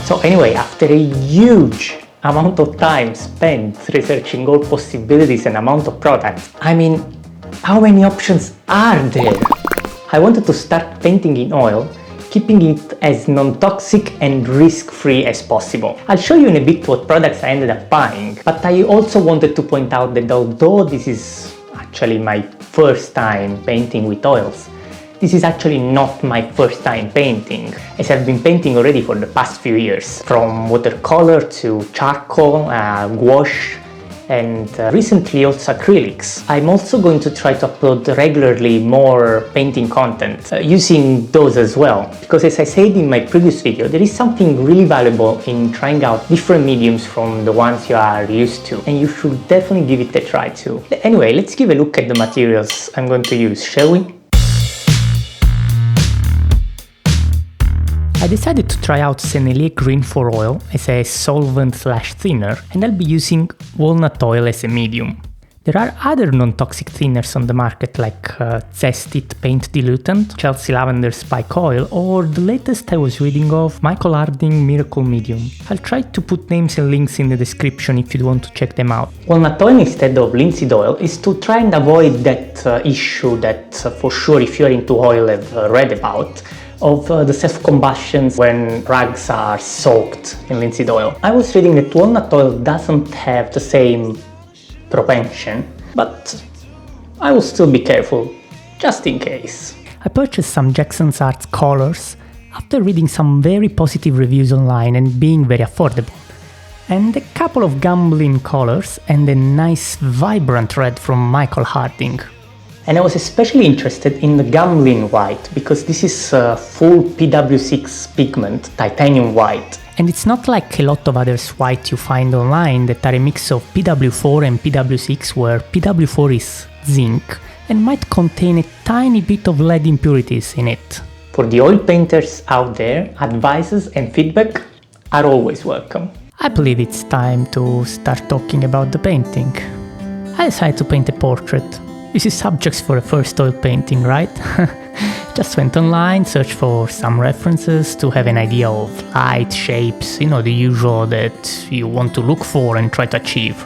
So anyway, after a huge amount of time spent researching all possibilities and amount of products, I mean, how many options are there? I wanted to start painting in oil, keeping it as non-toxic and risk-free as possible. I'll show you in a bit what products I ended up buying, but I also wanted to point out that although this is actually my first time painting with oils, this is actually not my first time painting, as I've been painting already for the past few years, from watercolor to charcoal, gouache, and recently also acrylics. I'm also going to try to upload regularly more painting content using those as well, because as I said in my previous video, there is something really valuable in trying out different mediums from the ones you are used to, and you should definitely give it a try too. Anyway, let's give a look at the materials I'm going to use, shall we? I decided to try out Sennelier Green for oil as a solvent/thinner, and I'll be using walnut oil as a medium. There are other non-toxic thinners on the market like Zest-it Paint Dilutant, Chelsea Lavender Spike Oil, or the latest I was reading of, Michael Harding Miracle Medium. I'll try to put names and links in the description if you want to check them out. Walnut oil instead of linseed oil is to try and avoid that issue that for sure if you're into oil have read about, of the self-combustions when rags are soaked in linseed oil. I was reading that walnut oil doesn't have the same propension, but I will still be careful, just in case. I purchased some Jackson's Art colors after reading some very positive reviews online and being very affordable, and a couple of gambling colors and a nice vibrant red from Michael Harding. And I was especially interested in the Gambling White, because this is full PW6 pigment, titanium white. And it's not like a lot of others white you find online that are a mix of PW4 and PW6, where PW4 is zinc and might contain a tiny bit of lead impurities in it. For the oil painters out there, advices and feedback are always welcome. I believe it's time to start talking about the painting. I decided to paint a portrait. This is subjects for a first oil painting, right? Just went online, searched for some references to have an idea of light, shapes, you know, the usual that you want to look for and try to achieve.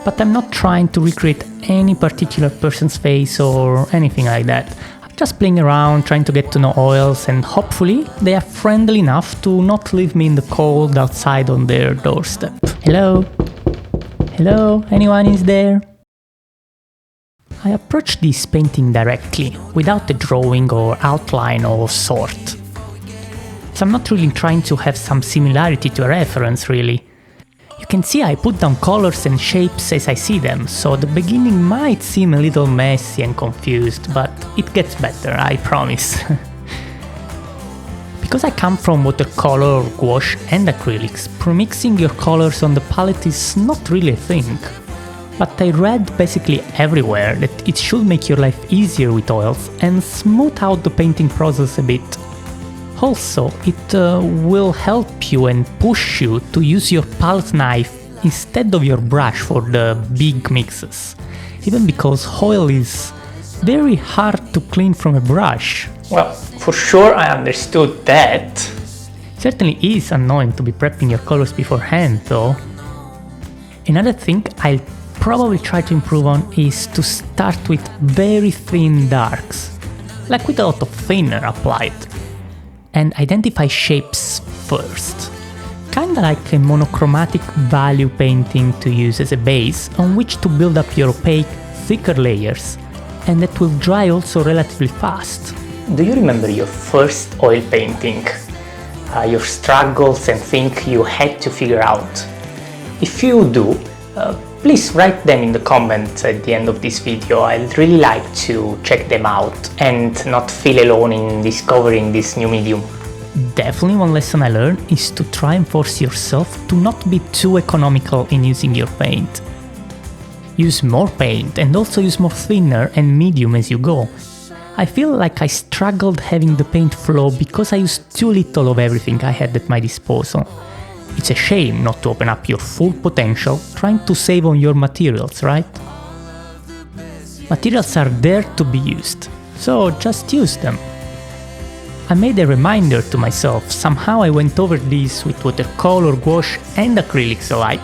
But I'm not trying to recreate any particular person's face or anything like that. I'm just playing around, trying to get to know oils, and hopefully they are friendly enough to not leave me in the cold outside on their doorstep. Hello? Hello? Anyone is there? I approached this painting directly, without a drawing or outline or sort. So I'm not really trying to have some similarity to a reference, really. You can see I put down colors and shapes as I see them, so the beginning might seem a little messy and confused, but it gets better, I promise. Because I come from watercolor, gouache and acrylics, premixing your colors on the palette is not really a thing. But I read basically everywhere that it should make your life easier with oils and smooth out the painting process a bit. Also, it will help you and push you to use your palette knife instead of your brush for the big mixes, even because oil is very hard to clean from a brush. Well, for sure I understood that. It certainly is annoying to be prepping your colors beforehand though. Another thing I'll probably try to improve on is to start with very thin darks, like with a lot of thinner applied, and identify shapes first. Kinda like a monochromatic value painting to use as a base on which to build up your opaque, thicker layers, and that will dry also relatively fast. Do you remember your first oil painting? Your struggles and things you had to figure out? If you do, please write them in the comments at the end of this video. I'd really like to check them out and not feel alone in discovering this new medium. Definitely one lesson I learned is to try and force yourself to not be too economical in using your paint. Use more paint and also use more thinner and medium as you go. I feel like I struggled having the paint flow because I used too little of everything I had at my disposal. It's a shame not to open up your full potential trying to save on your materials, right? Materials are there to be used, so just use them. I made a reminder to myself. Somehow I went over this with watercolor, gouache and acrylics alike,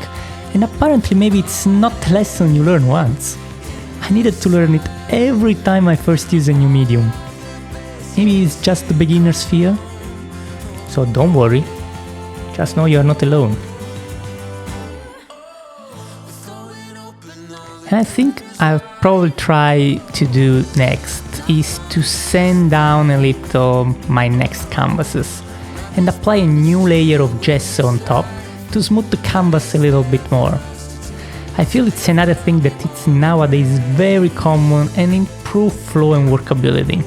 and apparently maybe it's not a lesson you learn once. I needed to learn it every time I first use a new medium. Maybe it's just the beginner's fear? So don't worry, just know you're not alone. And I think I'll probably try to do next is to sand down a little my next canvases and apply a new layer of gesso on top to smooth the canvas a little bit more. I feel it's another thing that it's nowadays very common and improve flow and workability.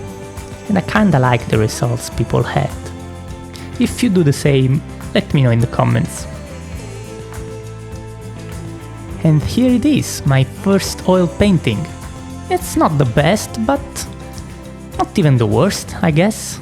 And I kinda like the results people had. If you do the same, let me know in the comments. And here it is, my first oil painting. It's not the best, but not even the worst, I guess.